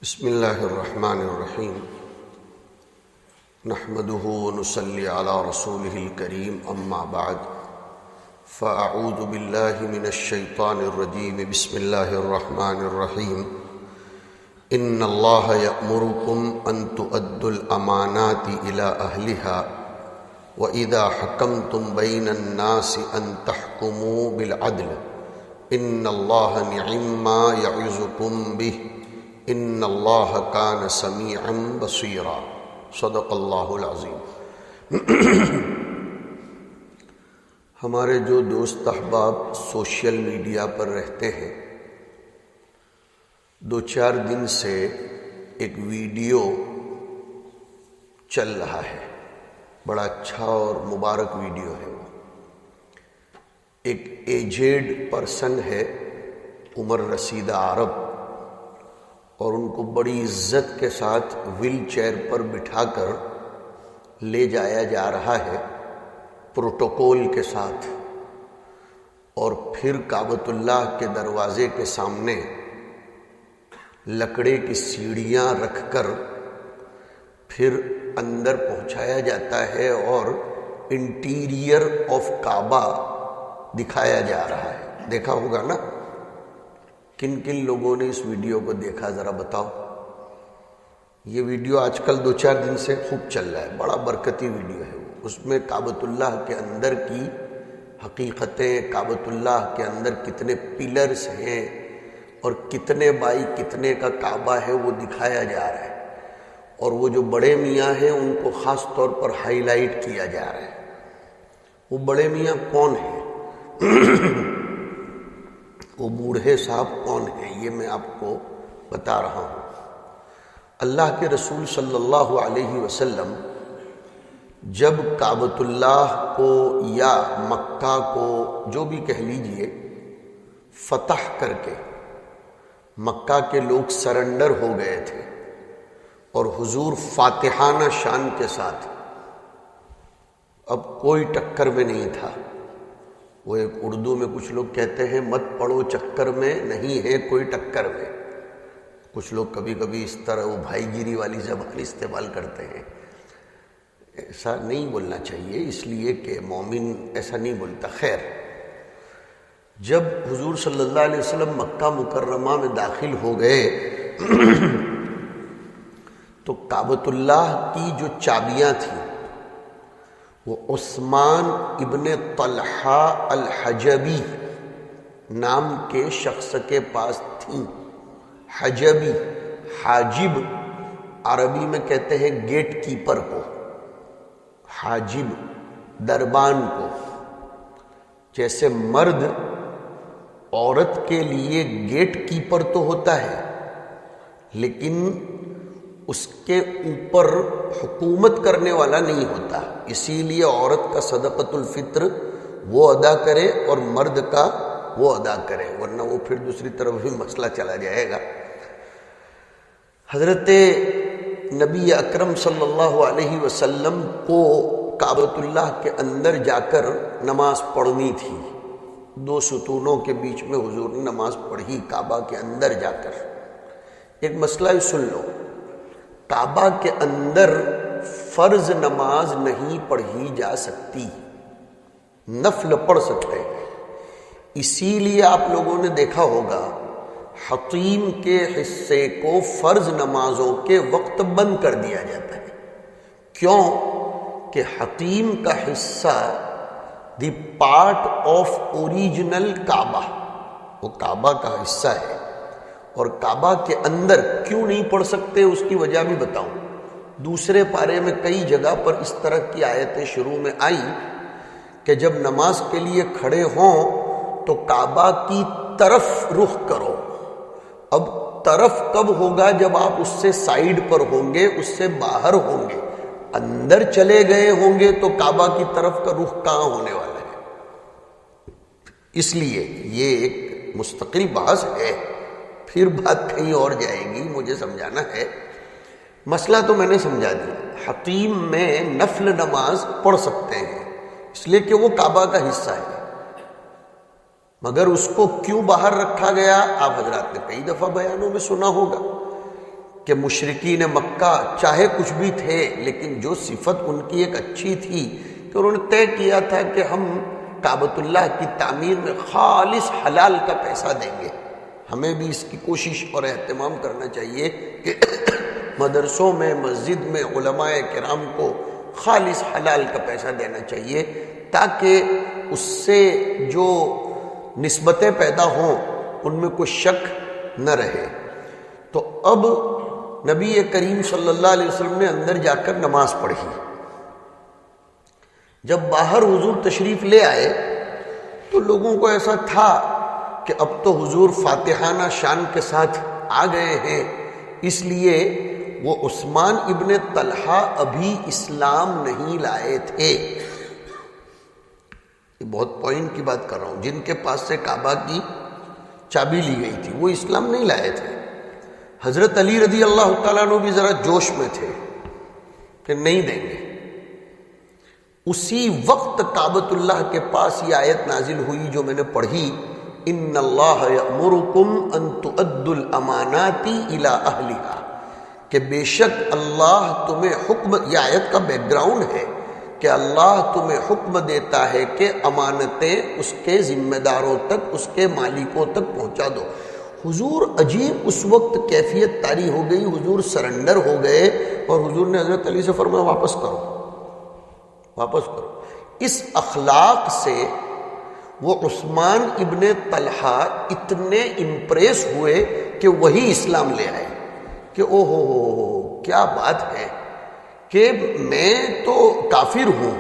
بسم اللہ الرحمن الرحیم نحمده ونصلی علی رسولہ الکریم اما بعد فاعوذ باللہ من الشیطان الرجیم بسم اللہ الرحمن الرحیم ان اللہ یأمرکم ان تؤدوا الامانات الی اہلها واذا حکمتم بین الناس ان تحکموا بالعدل ان اللہ نعم ما یعظکم بہ ان اللہ کان سمیعا بصیرا صدق اللہ العظیم۔ ہمارے جو دوست احباب سوشل میڈیا پر رہتے ہیں، دو چار دن سے ایک ویڈیو چل رہا ہے، بڑا اچھا اور مبارک ویڈیو ہے۔ وہ ایک ایجڈ پرسن ہے، عمر رسیدہ عرب، اور ان کو بڑی عزت کے ساتھ ویل چیئر پر بٹھا کر لے جایا جا رہا ہے پروٹوکول کے ساتھ، اور پھر کعبۃ اللہ کے دروازے کے سامنے لکڑے کی سیڑھیاں رکھ کر پھر اندر پہنچایا جاتا ہے اور انٹیریئر آف کعبہ دکھایا جا رہا ہے۔ دیکھا ہوگا نا؟ کن کن لوگوں نے اس ویڈیو کو دیکھا ذرا بتاؤ۔ یہ ویڈیو آج کل دو چار دن سے خوب چل رہا ہے، بڑا برکتی ویڈیو ہے۔ اس میں کعبۃ اللہ کے اندر کی حقیقتیں، کعبۃ اللہ کے اندر کتنے پلرز ہیں اور کتنے بائی کتنے کا کعبہ ہے وہ دکھایا جا رہا ہے، اور وہ جو بڑے میاں ہیں ان کو خاص طور پر ہائی لائٹ کیا جا رہا ہے۔ وہ بڑے میاں کون ہیں؟ وہ بوڑھے صاحب کون ہیں؟ یہ میں آپ کو بتا رہا ہوں۔ اللہ کے رسول صلی اللہ علیہ وسلم جب کعبۃ اللہ کو یا مکہ کو جو بھی کہہ لیجئے فتح کر کے مکہ کے لوگ سرنڈر ہو گئے تھے، اور حضور فاتحانہ شان کے ساتھ، اب کوئی ٹکر میں نہیں تھا۔ وہ ایک اردو میں کچھ لوگ کہتے ہیں مت پڑو چکر میں، نہیں ہے کوئی ٹکر میں۔ کچھ لوگ کبھی کبھی اس طرح وہ بھائی گیری والی زبان استعمال کرتے ہیں۔ ایسا نہیں بولنا چاہیے، اس لیے کہ مومن ایسا نہیں بولتا۔ خیر، جب حضور صلی اللہ علیہ وسلم مکہ مکرمہ میں داخل ہو گئے تو کعبۃ اللہ کی جو چابیاں تھیں وہ عثمان ابن طلحہ الحجبی نام کے شخص کے پاس تھیں۔ حجبی، حاجب عربی میں کہتے ہیں گیٹ کیپر کو، حاجب دربان کو۔ جیسے مرد عورت کے لیے گیٹ کیپر تو ہوتا ہے، لیکن اس کے اوپر حکومت کرنے والا نہیں ہوتا، اسی لیے عورت کا صدقۃ الفطر وہ ادا کرے اور مرد کا وہ ادا کرے، ورنہ وہ پھر دوسری طرف بھی مسئلہ چلا جائے گا۔ حضرت نبی اکرم صلی اللہ علیہ وسلم کو کعبۃ اللہ کے اندر جا کر نماز پڑھنی تھی۔ دو ستونوں کے بیچ میں حضور نے نماز پڑھی کعبہ کے اندر جا کر۔ ایک مسئلہ ہی سن لو، کعبہ کے اندر فرض نماز نہیں پڑھی جا سکتی، نفل پڑھ سکتے ہیں۔ اسی لیے آپ لوگوں نے دیکھا ہوگا حتیم کے حصے کو فرض نمازوں کے وقت بند کر دیا جاتا ہے۔ کیوں؟ کہ حتیم کا حصہ دی پارٹ آف اوریجنل کعبہ، وہ کعبہ کا حصہ ہے، اور کعبہ کے اندر کیوں نہیں پڑھ سکتے اس کی وجہ بھی بتاؤں۔ دوسرے پارے میں کئی جگہ پر اس طرح کی آیتیں شروع میں آئیں کہ جب نماز کے لیے کھڑے ہوں تو کعبہ کی طرف رخ کرو۔ اب طرف کب ہوگا؟ جب آپ اس سے سائیڈ پر ہوں گے، اس سے باہر ہوں گے، اندر چلے گئے ہوں گے تو کعبہ کی طرف کا رخ کہاں ہونے والا ہے؟ اس لیے یہ ایک مستقل بحث ہے، پھر بات کہیں اور جائے گی، مجھے سمجھانا ہے۔ مسئلہ تو میں نے سمجھا دیا۔ حتیم میں نفل نماز پڑھ سکتے ہیں اس لیے کہ وہ کعبہ کا حصہ ہے، مگر اس کو کیوں باہر رکھا گیا؟ آپ حضرات نے کئی دفعہ بیانوں میں سنا ہوگا کہ مشرکین مکہ چاہے کچھ بھی تھے لیکن جو صفت ان کی ایک اچھی تھی کہ انہوں نے طے کیا تھا کہ ہم کعبۃ اللہ کی تعمیر میں خالص حلال کا پیسہ دیں گے. ہمیں بھی اس کی کوشش اور اہتمام کرنا چاہیے کہ مدرسوں میں مسجد میں علماء کرام کو خالص حلال کا پیسہ دینا چاہیے تاکہ اس سے جو نسبتیں پیدا ہوں ان میں کوئی شک نہ رہے. تو اب نبی کریم صلی اللہ علیہ وسلم نے اندر جا کر نماز پڑھی. جب باہر حضور تشریف لے آئے تو لوگوں کو ایسا تھا کہ اب تو حضور فاتحانہ شان کے ساتھ آ گئے ہیں، اس لیے وہ عثمان ابن طلحہ ابھی اسلام نہیں لائے تھے. یہ بہت پوائنٹ کی بات کر رہا ہوں. جن کے پاس سے کعبہ کی چابی لی گئی تھی وہ اسلام نہیں لائے تھے. حضرت علی رضی اللہ تعالیٰ عنہ بھی ذرا جوش میں تھے کہ نہیں دیں گے. اسی وقت کعبۃ اللہ کے پاس یہ آیت نازل ہوئی جو میں نے پڑھی، ان اللہ یأمرکم ان تؤدوا الامانات الی اہلہا، کہ بے شک اللہ تمہیں حکم، یہ آیت کا بیک گراؤنڈ ہے کہ اللہ تمہیں حکم دیتا ہے کہ امانتیں اس کے ذمہ داروں تک، اس کے مالکوں تک پہنچا دو. حضور عجیب اس وقت کیفیت طاری ہو گئی، حضور سرنڈر ہو گئے اور حضور نے حضرت علی سے فرمایا واپس کرو، واپس کرو. اس اخلاق سے وہ عثمان ابن طلحہ اتنے امپریس ہوئے کہ وہی اسلام لے آئے کہ او ہو کیا بات ہے کہ میں تو کافر ہوں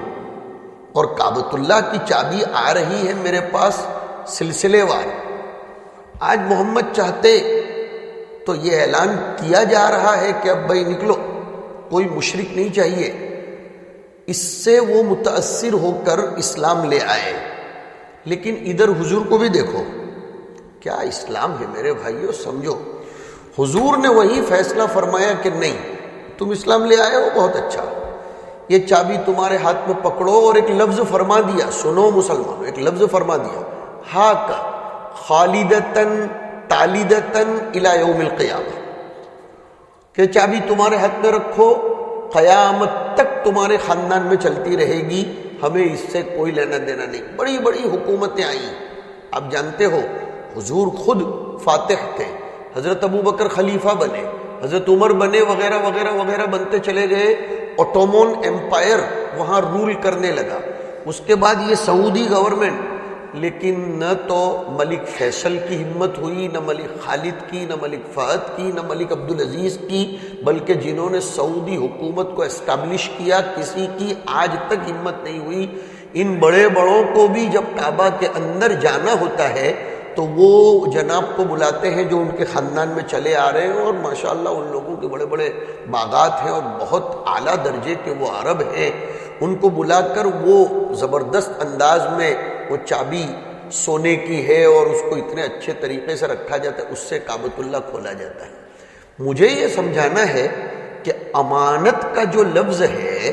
اور کعبۃ اللہ کی چابی آ رہی ہے میرے پاس سلسلے وار. آج محمد چاہتے تو یہ اعلان کیا جا رہا ہے کہ اب بھائی نکلو، کوئی مشرک نہیں چاہیے. اس سے وہ متاثر ہو کر اسلام لے آئے. لیکن ادھر حضور کو بھی دیکھو، کیا اسلام ہے میرے بھائیو. سمجھو حضور نے وہی فیصلہ فرمایا کہ نہیں تم اسلام لے آئے ہو، بہت اچھا، یہ چابی تمہارے ہاتھ میں پکڑو. اور ایک لفظ فرما دیا، سنو مسلمانوں، ایک لفظ فرما دیا، ہا کا خالدتن تالیدتن الی یوم القیامہ، کہ چابی تمہارے ہاتھ میں رکھو، قیامت تک تمہارے خاندان میں چلتی رہے گی، ہمیں اس سے کوئی لینا دینا نہیں. بڑی بڑی حکومتیں آئیں، آپ جانتے ہو حضور خود فاتح تھے، حضرت ابو بکر خلیفہ بنے، حضرت عمر بنے، وغیرہ وغیرہ وغیرہ بنتے چلے گئے. اوٹومن ایمپائر وہاں رول کرنے لگا. اس کے بعد یہ سعودی گورنمنٹ، لیکن نہ تو ملک فیصل کی ہمت ہوئی، نہ ملک خالد کی، نہ ملک فہد کی، نہ ملک عبدالعزیز کی، بلکہ جنہوں نے سعودی حکومت کو اسٹیبلش کیا کسی کی آج تک ہمت نہیں ہوئی. ان بڑے بڑوں کو بھی جب کعبہ کے اندر جانا ہوتا ہے تو وہ جناب کو بلاتے ہیں جو ان کے خاندان میں چلے آ رہے ہیں، اور ماشاءاللہ ان لوگوں کے بڑے بڑے باغات ہیں اور بہت اعلیٰ درجے کے وہ عرب ہیں. ان کو بلا کر وہ زبردست انداز میں وہ چابی سونے کی ہے اور اس کو اتنے اچھے طریقے سے رکھا جاتا ہے، اس سے کعبۃ اللہ کھولا جاتا ہے. مجھے یہ سمجھانا ہے کہ امانت کا جو لفظ ہے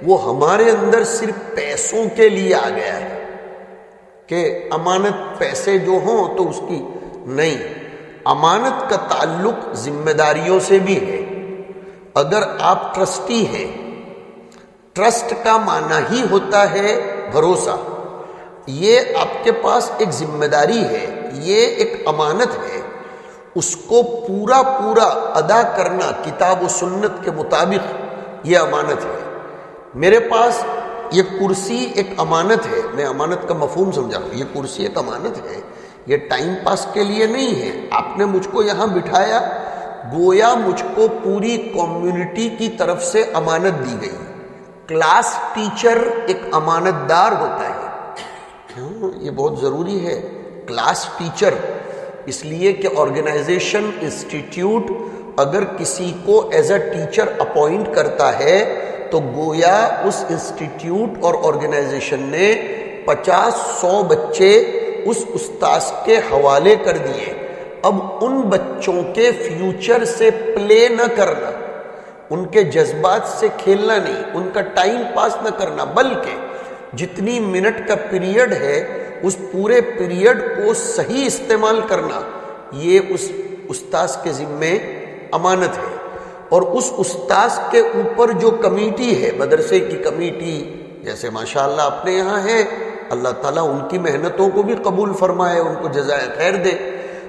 وہ ہمارے اندر صرف پیسوں کے لیے آ گیا ہے کہ امانت پیسے جو ہوں تو اس کی نہیں. امانت کا تعلق ذمہ داریوں سے بھی ہے. اگر آپ ٹرسٹی ہیں، ٹرسٹ کا معنی ہی ہوتا ہے بھروسہ. یہ آپ کے پاس ایک ذمہ داری ہے، یہ ایک امانت ہے، اس کو پورا پورا ادا کرنا کتاب و سنت کے مطابق یہ امانت ہے. میرے پاس یہ کرسی ایک امانت ہے، میں امانت کا مفہوم سمجھا ہوں. یہ کرسی ایک امانت ہے، یہ ٹائم پاس کے لیے نہیں ہے. آپ نے مجھ کو یہاں بٹھایا، گویا مجھ کو پوری کمیونٹی کی طرف سے امانت دی گئی. کلاس ٹیچر ایک امانت دار ہوتا ہے. یہ بہت ضروری ہے. کلاس ٹیچر اس لیے کہ آرگنائزیشن انسٹیٹیوٹ اگر کسی کو ایز اے ٹیچر اپوائنٹ کرتا ہے تو گویا اس انسٹیٹیوٹ اور آرگنائزیشن نے 50-100 بچے اس استاذ کے حوالے کر دیے. اب ان بچوں کے فیوچر سے پلے نہ کرنا، ان کے جذبات سے کھیلنا نہیں، ان کا ٹائم پاس نہ کرنا، بلکہ جتنی منٹ کا پیریڈ ہے اس پورے پیریڈ کو صحیح استعمال کرنا، یہ اس استاذ کے ذمے امانت ہے. اور اس استاذ کے اوپر جو کمیٹی ہے، مدرسے کی کمیٹی، جیسے ماشاءاللہ اپنے یہاں ہے، اللہ تعالیٰ ان کی محنتوں کو بھی قبول فرمائے، ان کو جزائے خیر دے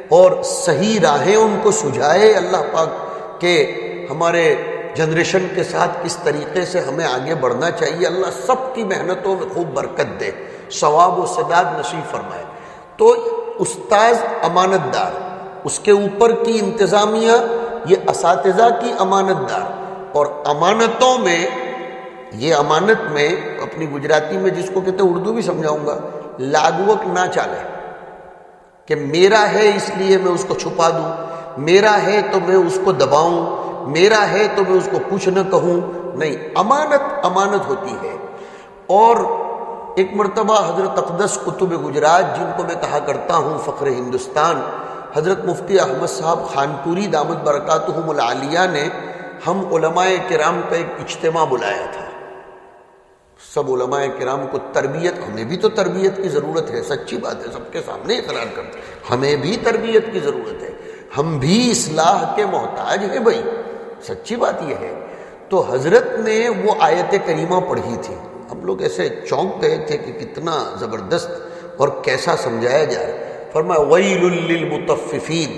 اور صحیح راہیں ان کو سجھائے اللہ پاک کہ ہمارے جنریشن کے ساتھ کس طریقے سے ہمیں آگے بڑھنا چاہیے۔ اللہ سب کی محنتوں میں خوب برکت دے، ثواب و سداد نصیب فرمائے۔ تو استاذ امانت دار، اس کے اوپر کی انتظامیہ یہ اساتذہ کی امانت دار، اور امانتوں میں، یہ امانت میں اپنی گجراتی میں جس کو کہتے ہیں، اردو بھی سمجھاؤں گا، لاگوک نہ چالے کہ میرا ہے اس لیے میں اس کو چھپا دوں، میرا ہے تو میں اس کو دباؤں، میرا ہے تو میں اس کو کچھ نہ کہوں، نہیں، امانت امانت ہوتی ہے۔ اور ایک مرتبہ حضرت اقدس قطب گجرات، جن کو میں کہا کرتا ہوں فخر ہندوستان، حضرت مفتی احمد صاحب خانپوری دامت برکاتہم العالیہ نے ہم علماء کرام کا ایک اجتماع بلایا تھا۔ سب علماء کرام کو تربیت، ہمیں بھی تو تربیت کی ضرورت ہے، سچی بات ہے، سب کے سامنے اقرار کرتے ہیں، ہمیں بھی تربیت کی ضرورت ہے، ہم بھی اصلاح کے محتاج ہیں بھائی، سچی بات یہ ہے۔ تو حضرت نے وہ آیت کریمہ پڑھی تھی، ہم لوگ ایسے چونک گئے تھے کہ کتنا زبردست اور کیسا سمجھایا جا رہا ہے۔ فرمایا ویل للمطففین،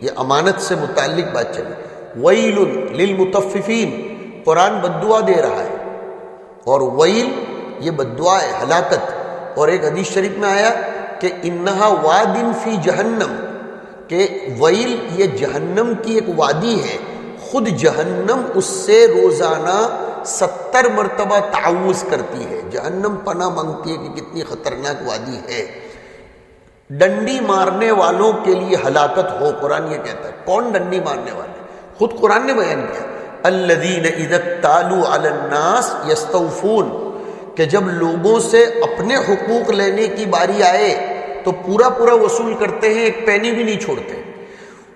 یہ امانت سے متعلق بات چلی، ویل للمطففین، قرآن بددعا دے رہا ہے، اور ویل یہ بددعا ہے، ہلاکت۔ اور ایک حدیث شریف میں آیا کہ انہا واد فی جہنم، کہ ویل یہ جہنم کی ایک وادی ہے، خود جہنم اس سے روزانہ 70 مرتبہ تعوذ کرتی ہے، جہنم پناہ مانگتی ہے کہ کتنی خطرناک وادی ہے۔ ڈنڈی مارنے والوں کے لیے ہلاکت ہو، قرآن یہ کہتا ہے۔ کون ڈنڈی مارنے والے؟ خود قرآن نے بیان کیا، الذین اذا اکتالوا علی الناس یستوفون، کہ جب لوگوں سے اپنے حقوق لینے کی باری آئے تو پورا پورا وصول کرتے ہیں، ایک پینی بھی نہیں چھوڑتے۔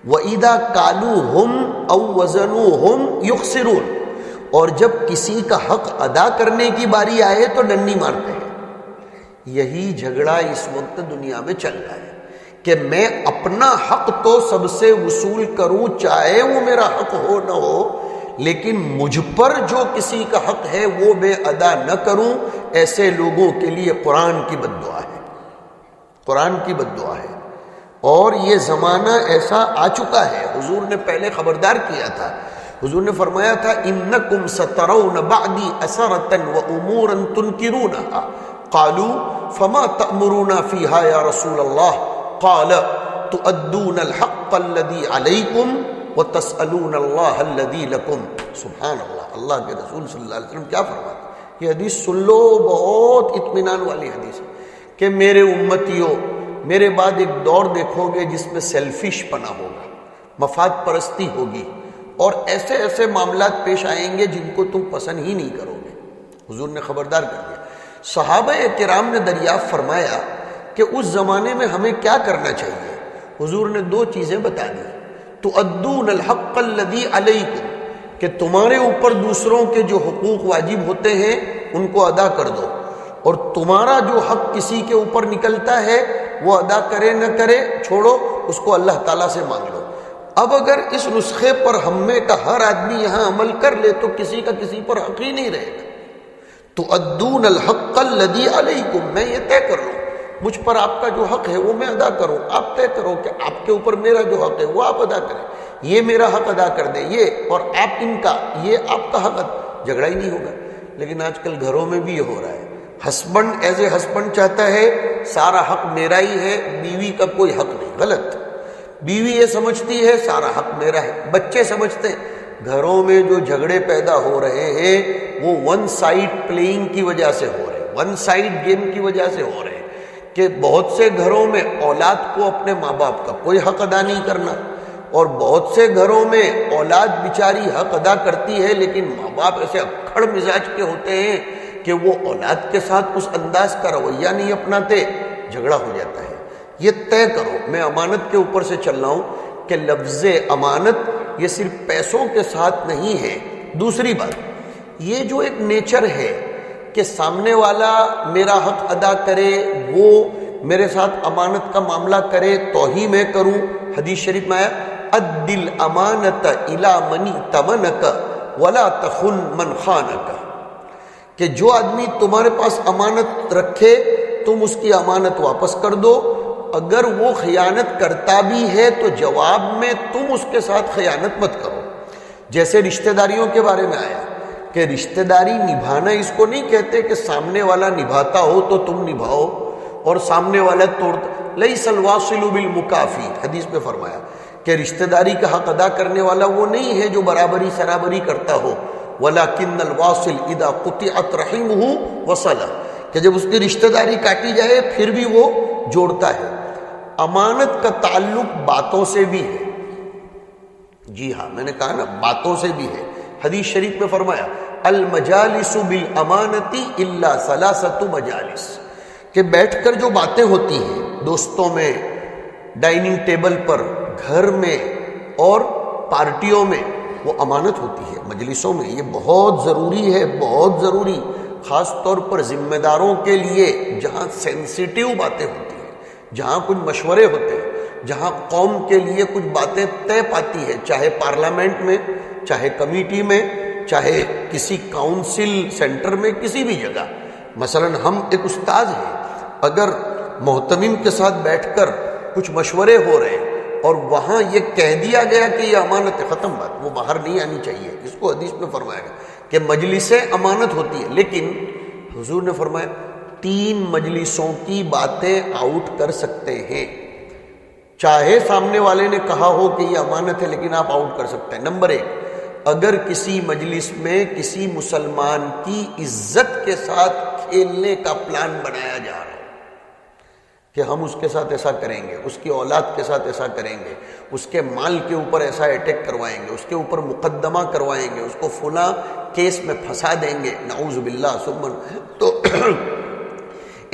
وَإِذَا كَالُوهُمْ أَوْ وَزَنُوهُمْ يُخْسِرُونَ، اور جب کسی کا حق ادا کرنے کی باری آئے تو ڈنڈی مارتے ہیں۔ یہی جھگڑا اس وقت دنیا میں چل رہا ہے کہ میں اپنا حق تو سب سے وصول کروں، چاہے وہ میرا حق ہو نہ ہو، لیکن مجھ پر جو کسی کا حق ہے وہ میں ادا نہ کروں۔ ایسے لوگوں کے لیے قرآن کی بددعا ہے، قرآن کی بددعا ہے۔ اور یہ زمانہ ایسا آ چکا ہے، حضور نے پہلے خبردار کیا تھا، حضور نے فرمایا تھا انکم سترون بعدی اثرتا وامورا تنکرونها، قالوا فما تأمرون فيها یا رسول اللہ، قال تؤدون الحق الذي علیکم وتسألون اللہ الذي لکم۔ سبحان اللہ، اللہ کے رسول صلی اللہ علیہ وسلم کیا فرماتے؟ یہ حدیث سن لو، بہت اطمینان والی حدیث ہے کہ میرے امتیوں، میرے بعد ایک دور دیکھو گے جس میں سیلفش پنا ہوگا، مفاد پرستی ہوگی، اور ایسے ایسے معاملات پیش آئیں گے جن کو تم پسند ہی نہیں کرو گے۔ حضور نے خبردار کر دیا۔ صحابہ کرام نے دریافت فرمایا کہ اس زمانے میں ہمیں کیا کرنا چاہیے؟ حضور نے 2 چیزیں بتا دی، تؤدون الحق الذی علیکم، کہ تمہارے اوپر دوسروں کے جو حقوق واجب ہوتے ہیں ان کو ادا کر دو، اور تمہارا جو حق کسی کے اوپر نکلتا ہے وہ ادا کرے نہ کرے چھوڑو، اس کو اللہ تعالیٰ سے مانگ لو۔ اب اگر اس نسخے پر ہم میں کا ہر آدمی یہاں عمل کر لے تو کسی کا کسی پر حق ہی نہیں رہے گا۔ تؤدون الحق الذی علیکم، میں یہ طے کر لوں مجھ پر آپ کا جو حق ہے وہ میں ادا کروں، آپ طے کرو کہ آپ کے اوپر میرا جو حق ہے وہ آپ ادا کریں، یہ میرا حق ادا کر دیں، یہ اور آپ ان کا، یہ آپ کا حق، جھگڑا ہی نہیں ہوگا۔ لیکن آج کل گھروں میں بھی یہ ہو رہا ہے، ہسبینڈ ایز اے ہسبینڈ چاہتا ہے سارا حق میرا ہی ہے، بیوی کا کوئی حق نہیں، غلط۔ بیوی یہ سمجھتی ہے سارا حق میرا ہے، بچے سمجھتے ہیں۔ گھروں میں جو جھگڑے پیدا ہو رہے ہیں وہ ون سائڈ پلینگ کی وجہ سے ہو رہے ہیں، ون سائڈ گیم کی وجہ سے ہو رہے ہیں، کہ بہت سے گھروں میں اولاد کو اپنے ماں باپ کا کوئی حق ادا نہیں کرنا، اور بہت سے گھروں میں اولاد بیچاری حق ادا کرتی ہے لیکن ماں باپ ایسے اکھڑ مزاج کے ہوتے ہیں کہ وہ اولاد کے ساتھ اس انداز کا رویہ نہیں اپناتے، جھگڑا ہو جاتا ہے۔ یہ طے کرو، میں امانت کے اوپر سے چل رہا ہوں کہ لفظ امانت یہ صرف پیسوں کے ساتھ نہیں ہے۔ دوسری بات، یہ جو ایک نیچر ہے کہ سامنے والا میرا حق ادا کرے، وہ میرے ساتھ امانت کا معاملہ کرے تو ہی میں کروں۔ حدیث شریف میں آیا اد الامانۃ الی من ائتمنک ولا تخن من خانک، کہ جو آدمی تمہارے پاس امانت رکھے تم اس کی امانت واپس کر دو، اگر وہ خیانت کرتا بھی ہے تو جواب میں تم اس کے ساتھ خیانت مت کرو۔ جیسے رشتہ داریوں کے بارے میں آیا کہ رشتہ داری نبھانا اس کو نہیں کہتے کہ سامنے والا نبھاتا ہو تو تم نبھاؤ اور سامنے والا توڑتا، لیس الواصل بالمکافی، حدیث میں فرمایا کہ رشتہ داری کا حق ادا کرنے والا وہ نہیں ہے جو برابری سرابری کرتا ہو، ولیکن الواصل اذا قطعت رحمہ وصل، کہ جب اس کی رشتہ داری کاٹی جائے پھر بھی وہ جوڑتا ہے۔ امانت کا تعلق باتوں سے بھی ہے، جی ہاں میں نے کہا نا باتوں سے بھی ہے۔ حدیث شریف میں فرمایا المجالس بالامانۃ الا ثلاثۃ مجالس، کہ بیٹھ کر جو باتیں ہوتی ہیں دوستوں میں، ڈائننگ ٹیبل پر، گھر میں اور پارٹیوں میں، وہ امانت ہوتی ہے۔ مجلسوں میں یہ بہت ضروری ہے، بہت ضروری، خاص طور پر ذمہ داروں کے لیے، جہاں سینسیٹیو باتیں ہوتی ہیں، جہاں کچھ مشورے ہوتے ہیں، جہاں قوم کے لیے کچھ باتیں طے پاتی ہے، چاہے پارلیمنٹ میں، چاہے کمیٹی میں، چاہے کسی کاؤنسل سینٹر میں، کسی بھی جگہ۔ مثلا ہم ایک استاد ہیں، اگر محتمم کے ساتھ بیٹھ کر کچھ مشورے ہو رہے ہیں اور وہاں یہ کہہ دیا گیا کہ یہ امانت ہے، ختم بات، وہ باہر نہیں آنی چاہیے، اس کو حدیث میں فرمایا گیا کہ مجلسیں امانت ہوتی ہے۔ لیکن حضور نے فرمایا 3 مجلسوں کی باتیں آؤٹ کر سکتے ہیں، چاہے سامنے والے نے کہا ہو کہ یہ امانت ہے لیکن آپ آؤٹ کر سکتے ہیں۔ نمبر 1، اگر کسی مجلس میں کسی مسلمان کی عزت کے ساتھ کھیلنے کا پلان بنایا جا رہا ہے کہ ہم اس کے ساتھ ایسا کریں گے، اس کی اولاد کے ساتھ ایسا کریں گے، اس کے مال کے اوپر ایسا اٹیک کروائیں گے، اس کے اوپر مقدمہ کروائیں گے، اس کو فلاں کیس میں پھنسا دیں گے، نعوذ باللہ سبحان، تو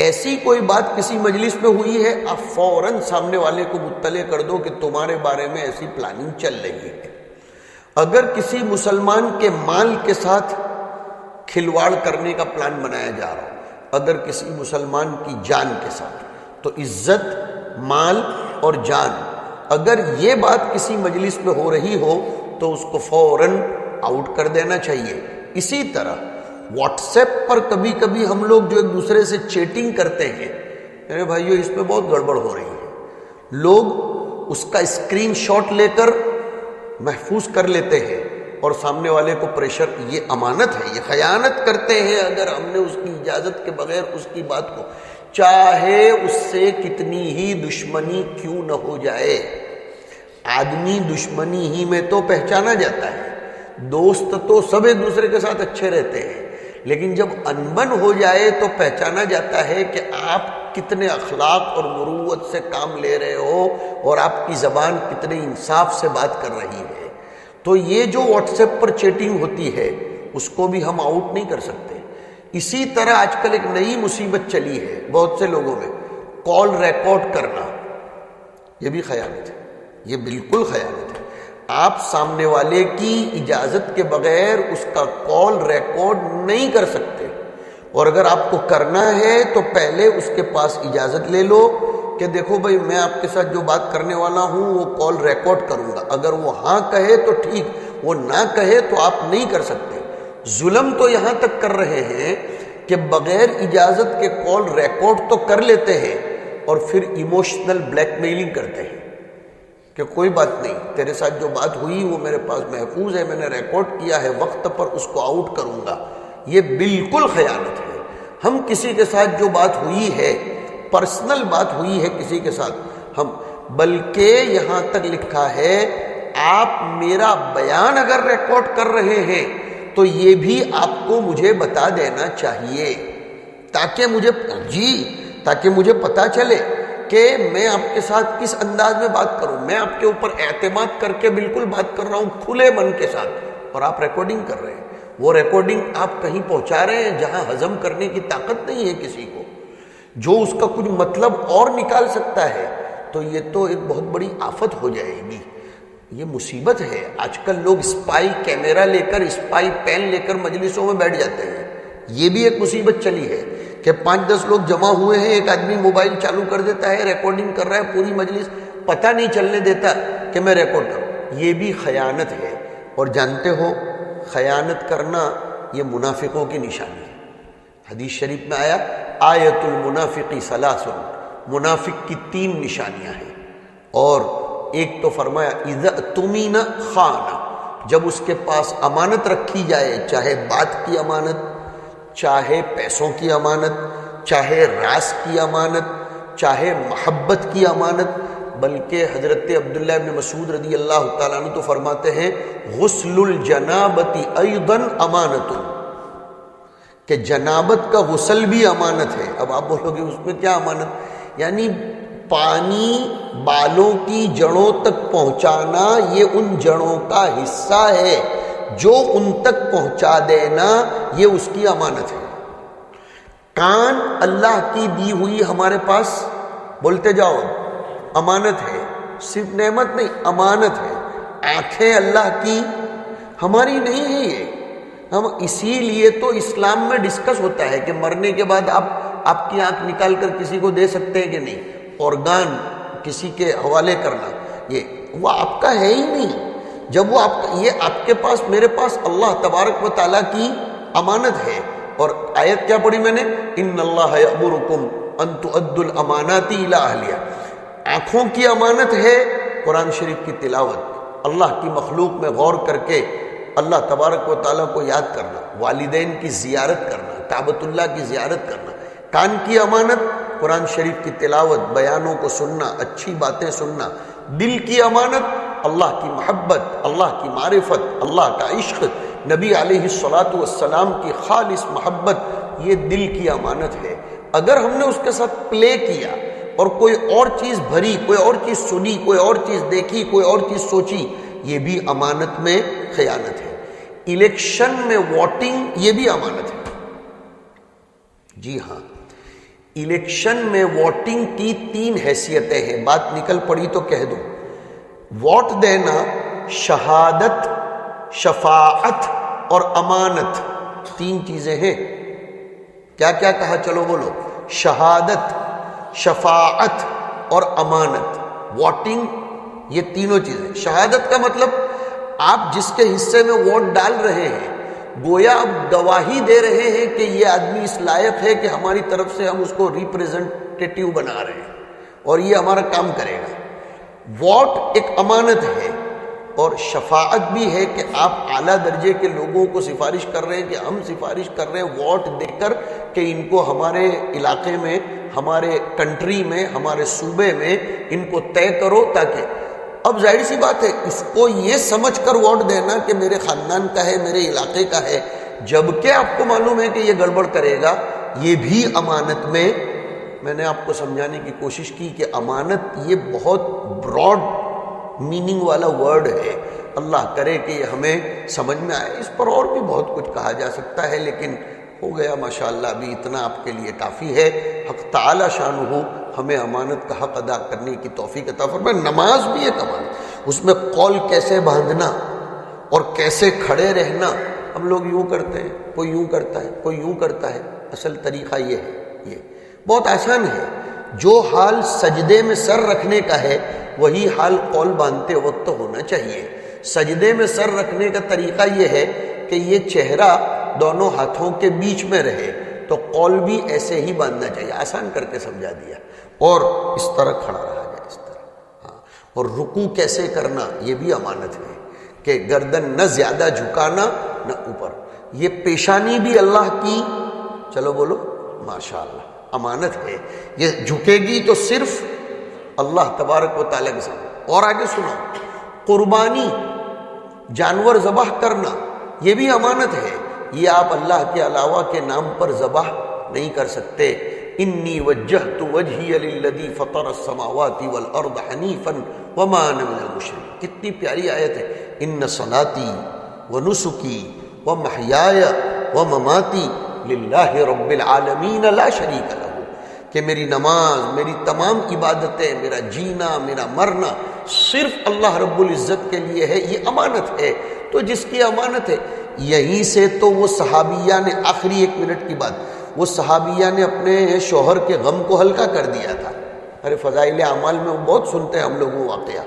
ایسی کوئی بات کسی مجلس میں ہوئی ہے، آپ فوراً سامنے والے کو مطلع کر دو کہ تمہارے بارے میں ایسی پلاننگ چل رہی ہے۔ اگر کسی مسلمان کے مال کے ساتھ کھلواڑ کرنے کا پلان بنایا جا رہا ہو، اگر کسی مسلمان کی جان کے ساتھ، تو عزت، مال اور جان، اگر یہ بات کسی مجلس میں ہو رہی ہو تو اس کو فوراً آؤٹ کر دینا چاہیے۔ اسی طرح واٹس ایپ پر کبھی کبھی ہم لوگ جو ایک دوسرے سے چیٹنگ کرتے ہیں، میرے بھائیو اس میں بہت گڑبڑ ہو رہی ہے، لوگ اس کا اسکرین شاٹ لے کر محفوظ کر لیتے ہیں اور سامنے والے کو پریشر، یہ امانت ہے، یہ خیانت کرتے ہیں اگر ہم نے اس کی اجازت کے بغیر اس کی بات کو، چاہے اس سے کتنی ہی دشمنی کیوں نہ ہو جائے۔ آدمی دشمنی ہی میں تو پہچانا جاتا ہے، دوست تو سب ایک دوسرے کے ساتھ اچھے رہتے ہیں، لیکن جب انبن ہو جائے تو پہچانا جاتا ہے کہ آپ کتنے اخلاق اور مروت سے کام لے رہے ہو اور آپ کی زبان کتنے انصاف سے بات کر رہی ہے۔ تو یہ جو واٹس ایپ پر چیٹنگ ہوتی ہے اس کو بھی ہم آؤٹ نہیں کر سکتے۔ اسی طرح آج کل ایک نئی مصیبت چلی ہے بہت سے لوگوں میں، کال ریکارڈ کرنا، یہ بھی خیانت ہے، یہ بالکل خیانت ہے۔ آپ سامنے والے کی اجازت کے بغیر اس کا کال ریکارڈ نہیں کر سکتے، اور اگر آپ کو کرنا ہے تو پہلے اس کے پاس اجازت لے لو کہ دیکھو بھائی میں آپ کے ساتھ جو بات کرنے والا ہوں وہ کال ریکارڈ کروں گا، اگر وہ ہاں کہے تو ٹھیک، وہ نہ کہے تو آپ نہیں کر سکتے۔ ظلم تو یہاں تک کر رہے ہیں کہ بغیر اجازت کے کال ریکارڈ تو کر لیتے ہیں اور پھر ایموشنل بلیک میلنگ کرتے ہیں کہ کوئی بات نہیں، تیرے ساتھ جو بات ہوئی وہ میرے پاس محفوظ ہے، میں نے ریکارڈ کیا ہے، وقت پر اس کو آؤٹ کروں گا۔ یہ بالکل خیانت ہے۔ ہم کسی کے ساتھ جو بات ہوئی ہے، پرسنل بات ہوئی ہے کسی کے ساتھ، ہم بلکہ یہاں تک لکھا ہے آپ میرا بیان اگر ریکارڈ کر رہے ہیں تو یہ بھی آپ کو مجھے بتا دینا چاہیے تاکہ مجھے پتا چلے کہ میں آپ کے ساتھ کس انداز میں بات کروں۔ میں آپ کے اوپر اعتماد کر کے بالکل بات کر رہا ہوں کھلے من کے ساتھ، اور آپ ریکارڈنگ کر رہے ہیں۔ وہ ریکارڈنگ آپ کہیں پہنچا رہے ہیں جہاں ہضم کرنے کی طاقت نہیں ہے کسی کو، جو اس کا کچھ مطلب اور نکال سکتا ہے، تو یہ تو ایک بہت بڑی آفت ہو جائے گی، یہ مصیبت ہے۔ آج کل لوگ اسپائی کیمرہ لے کر، اسپائی پین لے کر مجلسوں میں بیٹھ جاتے ہیں، یہ بھی ایک مصیبت چلی ہے کہ 5-10 لوگ جمع ہوئے ہیں، ایک آدمی موبائل چالو کر دیتا ہے، ریکارڈنگ کر رہا ہے، پوری مجلس پتہ نہیں چلنے دیتا کہ میں ریکارڈ کروں۔ یہ بھی خیانت ہے، اور جانتے ہو خیانت کرنا یہ منافقوں کی نشانی ہے۔ حدیث شریف میں آیا آیت المنافق ثلاث، منافق کی 3 نشانیاں ہیں، اور ایک تو فرمایا اذا اؤتمن خان، جب اس کے پاس امانت رکھی جائے، چاہے بات کی امانت، چاہے پیسوں کی امانت، چاہے راز کی امانت، چاہے محبت کی امانت، بلکہ حضرت عبداللہ ابن مسعود رضی اللہ تعالیٰ عنہ تو فرماتے ہیں غسل الجنابت ایضا امانت، کہ جنابت کا غسل بھی امانت ہے۔ اب آپ بولو گے اس میں کیا امانت؟ یعنی پانی بالوں کی جڑوں تک پہنچانا، یہ ان جڑوں کا حصہ ہے، جو ان تک پہنچا دینا یہ اس کی امانت ہے۔ کان اللہ کی دی ہوئی ہمارے پاس، بولتے جاؤ، امانت ہے، صرف نعمت نہیں، امانت ہے۔ آنکھیں اللہ کی، ہماری نہیں ہے یہ۔ ہم اسی لیے تو اسلام میں ڈسکس ہوتا ہے کہ مرنے کے بعد آپ کی آنکھ نکال کر کسی کو دے سکتے ہیں کہ نہیں، organ کسی کے حوالے کرنا، یہ وہ آپ کا ہے ہی نہیں۔ جب وہ یہ آپ کے پاس، میرے پاس اللہ تبارک و تعالیٰ کی امانت ہے۔ اور آیت کیا پڑھی میں نے؟ ان اللہ یأمرکم ان تؤدوا الامانات الی اہلیہا، آنکھوں کی امانت ہے قرآن شریف کی تلاوت، اللہ کی مخلوق میں غور کر کے اللہ تبارک و تعالیٰ کو یاد کرنا، والدین کی زیارت کرنا، کعبۃ اللہ کی زیارت کرنا۔ کان کی امانت قرآن شریف کی تلاوت، بیانوں کو سننا، اچھی باتیں سننا۔ دل کی امانت اللہ کی محبت، اللہ کی معرفت، اللہ کا عشق، نبی علیہ الصلاۃ والسلام کی خالص محبت، یہ دل کی امانت ہے۔ اگر ہم نے اس کے ساتھ پلے کیا اور کوئی اور چیز بھری، کوئی اور چیز سنی، کوئی اور چیز دیکھی، کوئی اور چیز سوچی، یہ بھی امانت میں خیانت ہے۔ الیکشن میں ووٹنگ یہ بھی امانت ہے۔ جی ہاں، الیکشن میں ووٹنگ کی 3 حیثیتیں ہیں، بات نکل پڑی تو کہہ دوں۔ ووٹ دینا شہادت، شفاعت اور امانت، 3 چیزیں ہیں۔ کیا کیا کہا؟ چلو بولو۔ شہادت، شفاعت اور امانت۔ ووٹنگ یہ تینوں چیزیں۔ شہادت کا مطلب آپ جس کے حصے میں ووٹ ڈال رہے ہیں، گویا آپ گواہی دے رہے ہیں کہ یہ آدمی اس لائق ہے کہ ہماری طرف سے ہم اس کو ریپریزنٹیٹیو بنا رہے ہیں اور یہ ہمارا کام کرے گا۔ ووٹ ایک امانت ہے، اور شفاعت بھی ہے کہ آپ اعلیٰ درجے کے لوگوں کو سفارش کر رہے ہیں کہ ہم سفارش کر رہے ہیں ووٹ دے کر کہ ان کو ہمارے علاقے میں، ہمارے کنٹری میں، ہمارے صوبے میں ان کو طے کرو، تاکہ اب ظاہر سی بات ہے اس کو یہ سمجھ کر ووٹ دینا کہ میرے خاندان کا ہے، میرے علاقے کا ہے، جبکہ آپ کو معلوم ہے کہ یہ گڑبڑ کرے گا، یہ بھی امانت میں نے آپ کو سمجھانے کی کوشش کی کہ امانت یہ بہت براڈ میننگ والا ورڈ ہے۔ اللہ کرے کہ یہ ہمیں سمجھ میں آئے۔ اس پر اور بھی بہت کچھ کہا جا سکتا ہے، لیکن ہو گیا ماشاءاللہ، ابھی اتنا آپ کے لیے کافی ہے۔ حق تعالی شانہ ہمیں امانت کا حق ادا کرنے کی توفیق عطا فرمائے۔ نماز بھی ایک امانت، اس میں قول کیسے باندھنا اور کیسے کھڑے رہنا۔ ہم لوگ یوں کرتے ہیں، کوئی یوں کرتا ہے، کوئی یوں کرتا ہے، اصل طریقہ یہ ہے، یہ بہت آسان ہے۔ جو حال سجدے میں سر رکھنے کا ہے وہی حال قول باندھتے وقت ہونا چاہیے۔ سجدے میں سر رکھنے کا طریقہ یہ ہے کہ یہ چہرہ دونوں ہاتھوں کے بیچ میں رہے، تو قول بھی ایسے ہی باندھنا چاہیے۔ آسان کر کے سمجھا دیا۔ اور اس طرح کھڑا رہا جائے، اس طرح۔ ہاں، اور رکوع کیسے کرنا یہ بھی امانت ہے، کہ گردن نہ زیادہ جھکانا نہ اوپر۔ یہ پیشانی بھی اللہ کی، چلو بولو ماشاءاللہ، امانت ہے۔ یہ جھکے گی تو صرف اللہ تبارک و تعالیٰ کے سامنے۔ اور آگے سنو، قربانی، جانور ذبح کرنا، یہ بھی امانت ہے۔ یہ آپ اللہ کے علاوہ کے نام پر ذبح نہیں کر سکتے۔ انی وجہت وجہی للذی فطر السماوات والارض حنیفا وما انا من المشرکین۔ کتنی پیاری آیت ہے۔ ان صلاتی ونسکی ومحیای ومماتی للہ رب العالمین لا شریک لہ، کہ میری نماز، میری تمام عبادتیں، میرا جینا، میرا مرنا صرف اللہ رب العزت کے لیے ہے۔ یہ امانت ہے۔ تو جس کی امانت ہے، یہیں سے تو وہ صحابیہ نے، آخری 1 منٹ کی بات، وہ صحابیہ نے اپنے شوہر کے غم کو ہلکا کر دیا تھا۔ ارے فضائل اعمال میں بہت سنتے ہیں ہم لوگ وہ واقعہ،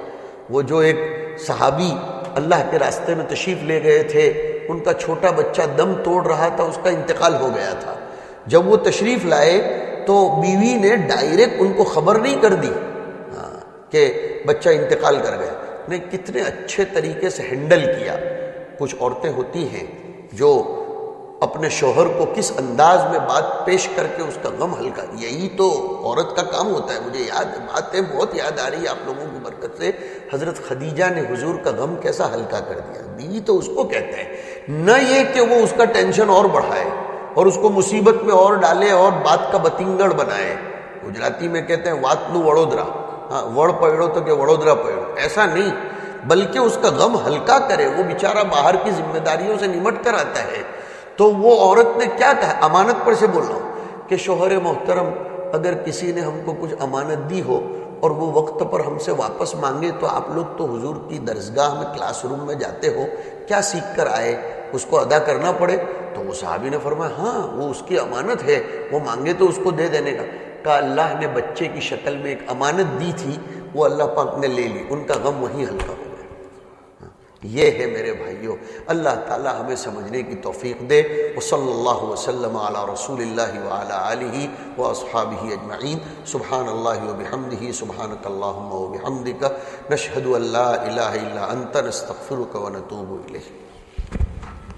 وہ جو ایک صحابی اللہ کے راستے میں تشریف لے گئے تھے، ان کا چھوٹا بچہ دم توڑ رہا تھا، اس کا انتقال ہو گیا تھا۔ جب وہ تشریف لائے تو بیوی نے ڈائریکٹ ان کو خبر نہیں کر دی کہ بچہ انتقال کر گیا، نے کتنے اچھے طریقے سے ہینڈل کیا۔ کچھ عورتیں ہوتی ہیں جو اپنے شوہر کو کس انداز میں بات پیش کر کے اس کا غم ہلکا، یہی تو عورت کا کام ہوتا ہے۔ مجھے باتیں بہت یاد آ رہی ہے آپ لوگوں کی برکت سے، حضرت خدیجہ نے حضور کا غم کیسا ہلکا کر دیا۔ بیوی تو اس کو کہتے ہیں، نہ یہ کہ وہ اس کا ٹینشن اور بڑھائے اور اس کو مصیبت میں اور ڈالے اور بات کا بتنگڑ بنائے۔ گجراتی میں کہتے ہیں واتلو وڑودرا، وڑ پڑھو تو کہ وڑودرا پڑھو، ایسا نہیں، بلکہ اس کا غم ہلکا کرے۔ وہ بیچارہ باہر کی ذمہ داریوں سے نمٹ کر آتا ہے، تو وہ عورت نے کیا کہا، امانت پر سے بول رہا ہوں کہ شوہر محترم اگر کسی نے ہم کو کچھ امانت دی ہو اور وہ وقت پر ہم سے واپس مانگے، تو آپ لوگ تو حضور کی درسگاہ میں کلاس روم میں جاتے ہو، کیا سیکھ کر آئے، اس کو ادا کرنا پڑے؟ تو وہ صحابی نے فرمایا ہاں وہ اس کی امانت ہے، وہ مانگے تو اس کو دے دینے کا۔ کہا اللہ نے بچے کی شکل میں ایک امانت دی تھی، وہ اللہ پاک نے لے لی، ان کا غم وہیں ہلکا ہو گیا۔ یہ ہے میرے بھائیوں، اللہ تعالی ہمیں سمجھنے کی توفیق دے۔ وصلی اللہ وسلم علی رسول اللہ وعلی آلہ واصحابہ اجمعین۔ سبحان اللہ وبحمدہ، سبحانک اللہم وبحمدک، نشہد ان لا الہ الا انت، نستغفرک ونتوب الیک۔